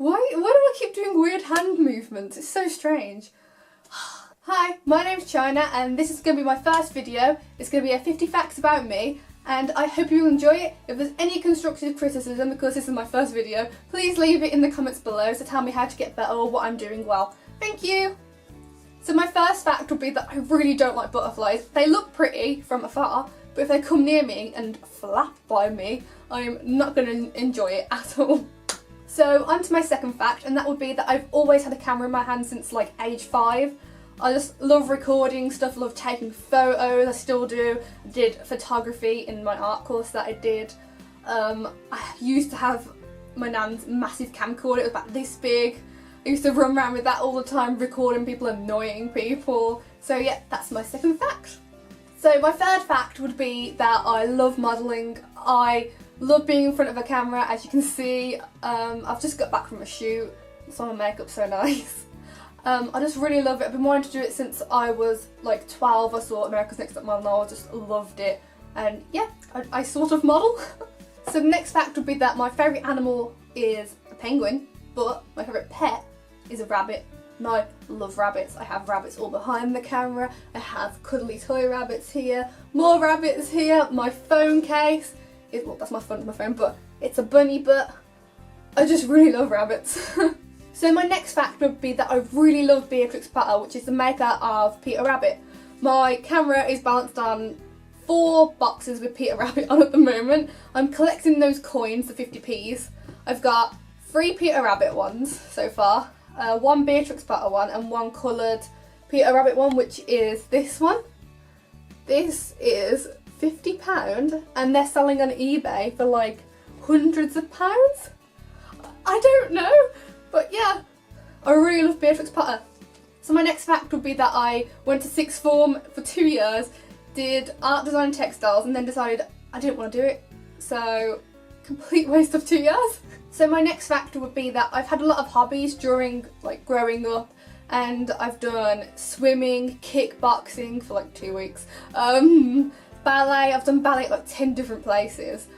Why do I keep doing weird hand movements? It's so strange. Hi, my name's Chynna and this is going to be my first video. It's going to be a 50 facts about me and I hope you enjoy it. If there's any constructive criticism because this is my first video, please leave it in the comments below to tell me how to get better or what I'm doing well. Thank you! So my first fact would be that I really don't like butterflies. They look pretty from afar, but if they come near me and flap by me, I'm not going to enjoy it at all. So on to my second fact, and that would be that I've always had a camera in my hand since like age 5. I just love recording stuff, love taking photos, I still do. I did photography in my art course that I did. I used to have my nan's massive camcorder, it was about this big. I used to run around with that all the time, recording people, annoying people. So yeah, that's my second fact. So my third fact would be that I love modelling. I love being in front of a camera, as you can see. I've just got back from a shoot, so my makeup's so nice. I just really love it. I've been wanting to do it since I was like 12. I saw America's Next Top Model and I just loved it. And yeah, I sort of model. So the next fact would be that my favourite animal is a penguin, but my favourite pet is a rabbit. And I love rabbits. I have rabbits all behind the camera. I have cuddly toy rabbits here, more rabbits here. My phone case is, well, that's my front of my phone, but it's a bunny, but I just really love rabbits. So my next fact would be that I really love Beatrix Potter, which is the maker of Peter Rabbit. My camera is balanced on 4 boxes with Peter Rabbit on at the moment. I'm collecting those coins, the 50p's. I've got 3 Peter Rabbit ones so far, 1 Beatrix Potter one and 1 coloured Peter Rabbit one, which is this one. This is £50 and they're selling on eBay for like hundreds of pounds. I don't know. But yeah, I really love Beatrix Potter. So my next fact would be that I went to sixth form for 2 years, did art design and textiles, and then decided I didn't want to do it. So, complete waste of 2 years. So my next fact would be that I've had a lot of hobbies during like growing up, and I've done swimming, kickboxing for like 2 weeks, ballet. I've done ballet at like 10 different places.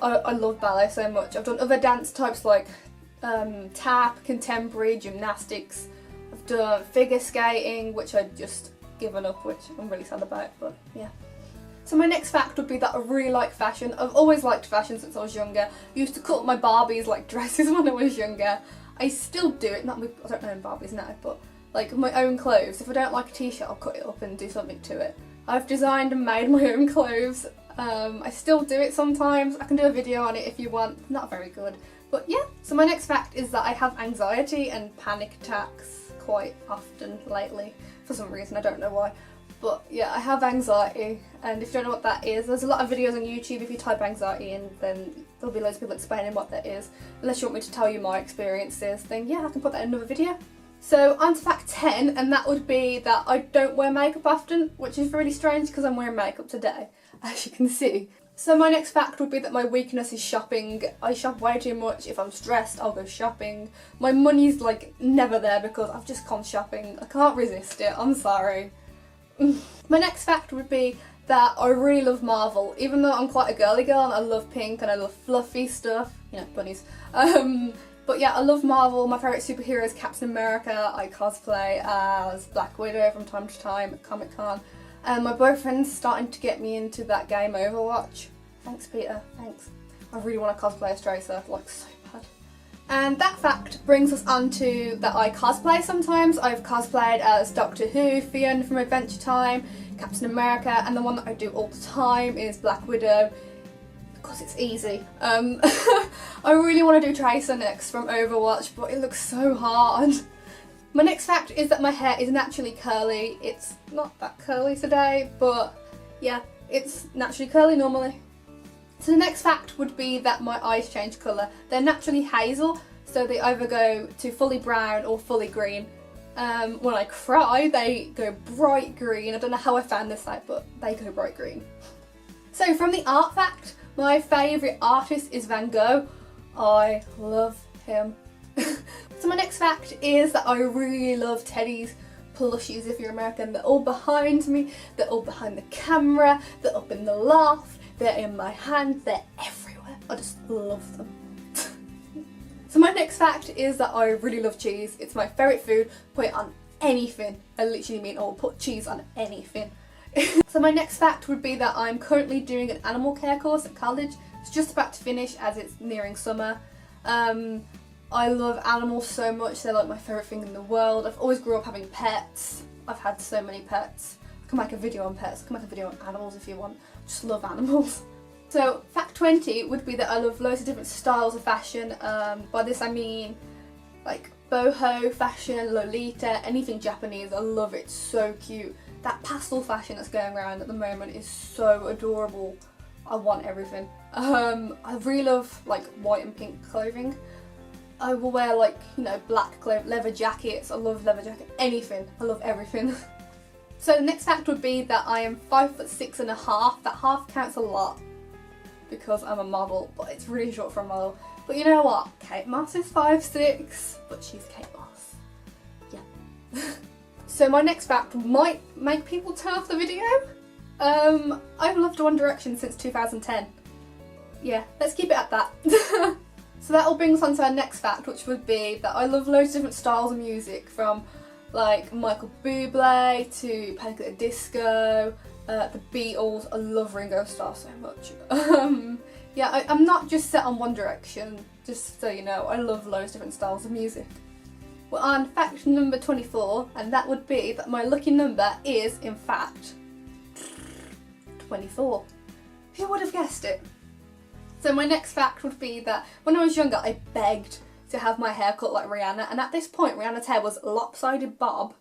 I love ballet so much. I've done other dance types like tap, contemporary, gymnastics. I've done figure skating, which I've just given up, which I'm really sad about, but yeah. So my next fact would be that I really like fashion. I've always liked fashion since I was younger. I used to cut my Barbies like dresses when I was younger. I still do it, not with, I don't own Barbies now, but like my own clothes. If I don't like a t-shirt, I'll cut it up and do something to it. I've designed and made my own clothes. I still do it sometimes. I can do a video on it if you want. Not very good. But yeah, so my next fact is that I have anxiety and panic attacks quite often lately. For some reason, I don't know why. But yeah, I have anxiety, and if you don't know what that is, there's a lot of videos on YouTube. If you type anxiety in, then there'll be loads of people explaining what that is. Unless you want me to tell you my experiences, then yeah, I can put that in another video. So on to fact 10, and that would be that I don't wear makeup often, which is really strange because I'm wearing makeup today, as you can see. So my next fact would be that my weakness is shopping. I shop way too much. If I'm stressed, I'll go shopping. My money's like never there because I've just gone shopping. I can't resist it, I'm sorry. My next fact would be that I really love Marvel. Even though I'm quite a girly girl and I love pink and I love fluffy stuff, you know, bunnies. But yeah, I love Marvel. My favourite superhero is Captain America. I cosplay as Black Widow from time to time at Comic-Con. And my boyfriend's starting to get me into that game Overwatch. Thanks, Peter, thanks. I really want to cosplay as Tracer, like so bad. And that fact brings us on to that I cosplay sometimes. I've cosplayed as Doctor Who, Fiona from Adventure Time, Captain America, and the one that I do all the time is Black Widow, because it's easy. I really want to do Tracer next from Overwatch, but it looks so hard. My next fact is that my hair is naturally curly. It's not that curly today, but yeah, it's naturally curly normally. So the next fact would be that my eyes change colour. They're naturally hazel, so they either go to fully brown or fully green. When I cry, they go bright green. I don't know how I found this out, but they go bright green. So from the art fact, my favourite artist is Van Gogh. I love him. So my next fact is that I really love teddies, plushies if you're American. They're all behind me, they're all behind the camera, they're up in the loft, they're in my hand, they're everywhere. I just love them. So my next fact is that I really love cheese. It's my favourite food. Put it on anything. I literally mean I'll put cheese on anything. So my next fact would be that I'm currently doing an animal care course at college. It's just about to finish as it's nearing summer. I love animals so much. They're like my favourite thing in the world. I've always grew up having pets. I've had so many pets. I can make a video on pets. I can make a video on animals if you want. I just love animals. So fact 20 would be that I love loads of different styles of fashion. By this I mean like boho fashion, Lolita, anything Japanese. I love it. It's so cute. That pastel fashion that's going around at the moment is so adorable. I want everything. I really love like white and pink clothing. I will wear like, you know, black leather jackets. I love leather jackets. Anything. I love everything. So the next fact would be that I am 5'6½". That half counts a lot because I'm a model, but it's really short for a model. But you know what? Kate Moss is 5'6", but she's Kate Moss. Yeah. So my next fact might make people turn off the video. I've loved One Direction since 2010. Yeah, let's keep it at that. So that all brings us on to our next fact, which would be that I love loads of different styles of music, from like Michael Bublé to Panic at the Disco, the Beatles. I love Ringo Starr so much. Yeah, I'm not just set on One Direction, just so you know. I love loads of different styles of music. We're on fact number 24, and that would be that my lucky number is, in fact, 24. Who would have guessed it? So my next fact would be that when I was younger, I begged to have my hair cut like Rihanna, and at this point Rihanna's hair was a lopsided bob.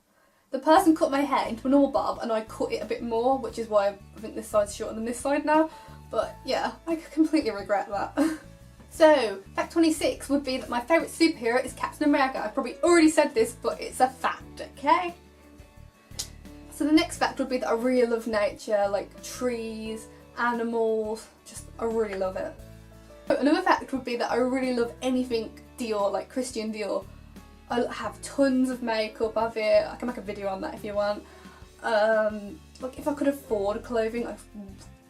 The person cut my hair into a normal bob and I cut it a bit more, which is why I think this side's shorter than this side now. But yeah, I completely regret that. So, fact 26 would be that my favourite superhero is Captain America. I've probably already said this, but it's a fact, okay? So the next fact would be that I really love nature, like trees, animals, just I really love it. Another fact would be that I really love anything Dior, like Christian Dior. I have tons of makeup of it. I can make a video on that if you want. Like if I could afford clothing, I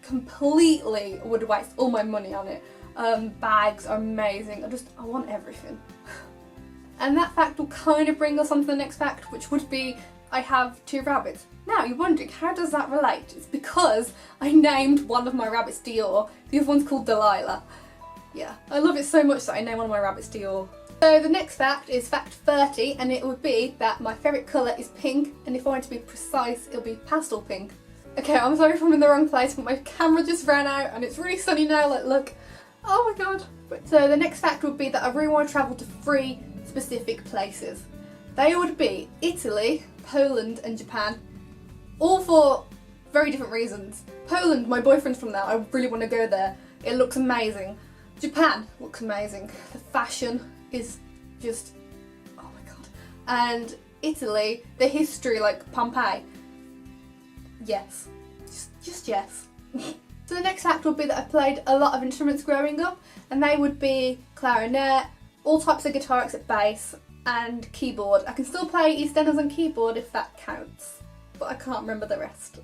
completely would waste all my money on it. Bags are amazing. I want everything. And that fact will kind of bring us on to the next fact, which would be I have 2 rabbits. Now you're wondering, how does that relate? It's because I named one of my rabbits Dior. The other one's called Delilah. Yeah, I love it so much that I named one of my rabbits Dior. So the next fact is fact 30, and it would be that my favourite colour is pink, and if I want to be precise, it'll be pastel pink. Okay, I'm sorry if I'm in the wrong place, but my camera just ran out and it's really sunny now, like look. Oh my god. So the next fact would be that I really want to travel to 3 specific places. They would be Italy, Poland and Japan, all for very different reasons. Poland, my boyfriend's from there, I really want to go there. It looks amazing. Japan looks amazing. The fashion is just, oh my god. And Italy, the history, like Pompeii. Yes. Just yes. So the next fact would be that I played a lot of instruments growing up, and they would be clarinet, all types of guitar except bass, and keyboard. I can still play EastEnders on keyboard if that counts, but I can't remember the rest.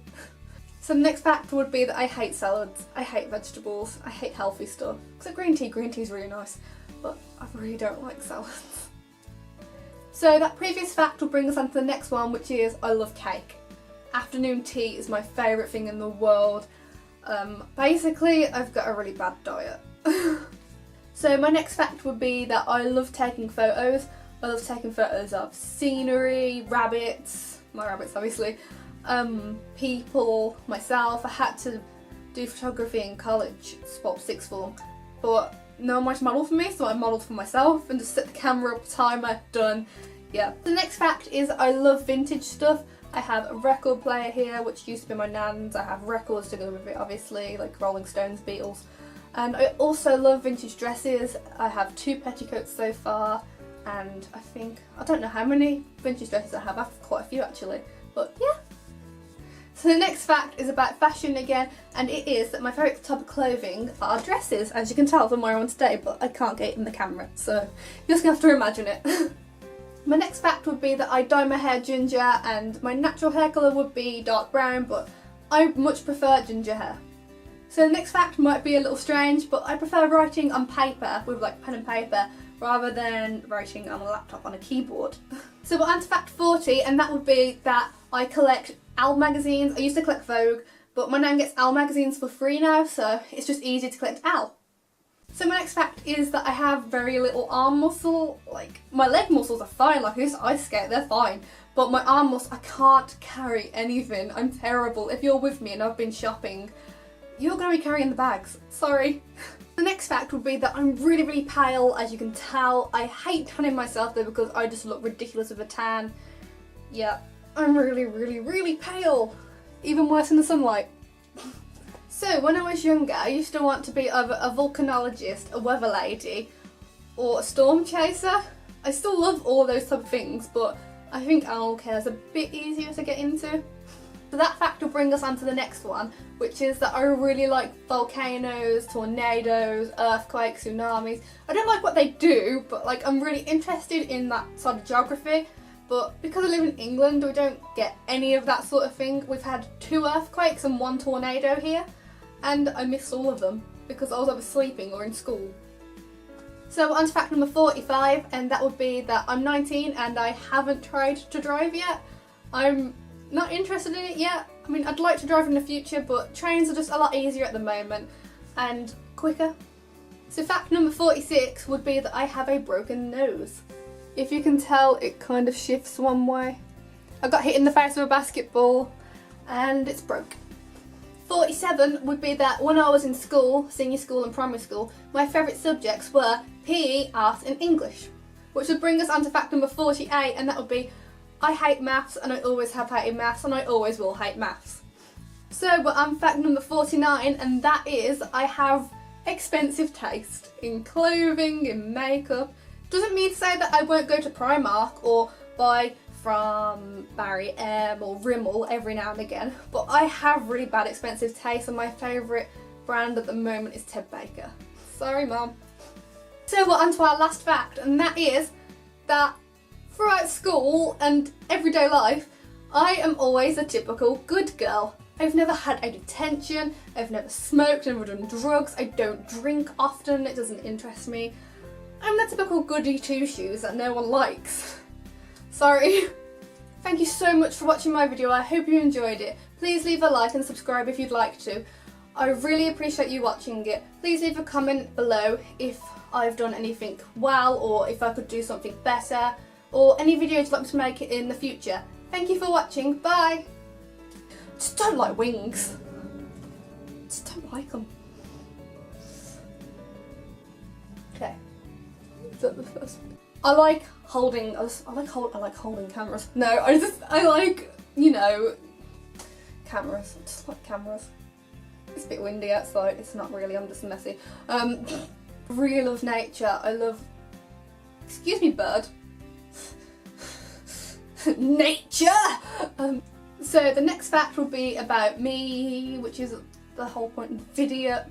So the next fact would be that I hate salads, I hate vegetables, I hate healthy stuff. Except green tea is really nice, but I really don't like salads. So that previous fact will bring us on to the next one, which is I love cake. Afternoon tea is my favourite thing in the world. Basically, I've got a really bad diet. So my next fact would be that I love taking photos. I love taking photos of scenery, rabbits, my rabbits obviously, people, myself. I had to do photography in college, spot 6th form, but no one wanted to model for me, so I modelled for myself and just set the camera up, timer, done. Yeah. The next fact is I love vintage stuff. I have a record player here, which used to be my nan's. I have records to go with it, obviously, like Rolling Stones, Beatles. And I also love vintage dresses. I have 2 petticoats so far, and I don't know how many vintage dresses I have quite a few actually, but yeah. So the next fact is about fashion again, and it is that my favourite type of clothing are dresses, as you can tell from wearing one today, but I can't get it in the camera, so you're just going to have to imagine it. My next fact would be that I dye my hair ginger, and my natural hair colour would be dark brown, but I much prefer ginger hair. So the next fact might be a little strange, but I prefer writing on paper with like pen and paper rather than writing on a laptop on a keyboard. So we're on to fact 40, and that would be that I collect Elle magazines. I used to collect Vogue, but my nan gets Elle magazines for free now, so it's just easy to collect Elle. So my next fact is that I have very little arm muscle. Like, my leg muscles are fine, like I used to ice skate, they're fine. But my arm muscle, I can't carry anything. I'm terrible. If you're with me and I've been shopping, you're going to be carrying the bags. Sorry. The next fact would be that I'm really, really pale, as you can tell. I hate tanning myself though because I just look ridiculous with a tan. Yeah, I'm really, really, really pale. Even worse in the sunlight. So when I was younger, I used to want to be either a volcanologist, a weather lady, or a storm chaser. I still love all those type of things, but I think animal care is a bit easier to get into. So that fact will bring us on to the next one, which is that I really like volcanoes, tornadoes, earthquakes, tsunamis. I don't like what they do, but like I'm really interested in that side of geography. But because I live in England, we don't get any of that sort of thing. We've had 2 earthquakes and 1 tornado here, and I missed all of them because I was either sleeping or in school. So on to fact number 45, and that would be that I'm 19 and I haven't tried to drive yet. I'm not interested in it yet. I mean, I'd like to drive in the future, but trains are just a lot easier at the moment and quicker. So fact number 46 would be that I have a broken nose. If you can tell, it kind of shifts one way. I got hit in the face with a basketball and it's broke. 47 would be that when I was in school, senior school and primary school, my favourite subjects were PE, art and English. Which would bring us on to fact number 48, and that would be I hate maths and I always have hated maths and I always will hate maths. So we're on fact number 49, and that is I have expensive taste in clothing, in makeup. Doesn't mean to say that I won't go to Primark or buy from Barry M or Rimmel every now and again, but I have really bad expensive taste, and my favourite brand at the moment is Ted Baker. Sorry Mum. So we're on to our last fact, and that is that throughout school and everyday life, I am always a typical good girl. I've never had a detention, I've never smoked, never done drugs, I don't drink often, it doesn't interest me. I'm the typical goody two-shoes that no one likes. Sorry. Thank you so much for watching my video. I hope you enjoyed it. Please leave a like and subscribe if you'd like to. I really appreciate you watching it. Please leave a comment below if I've done anything well, or if I could do something better, or any videos you'd like me to make in the future. Thank you for watching. Bye. Just don't like wings. Just don't like them. Okay. Is that the first one? I like holding cameras. No, I like, you know, cameras. I just like cameras. It's a bit windy outside. It's not really, I'm just messy. Really love nature. I love, excuse me bird. Nature! So the next fact will be about me, which is the whole point of the video.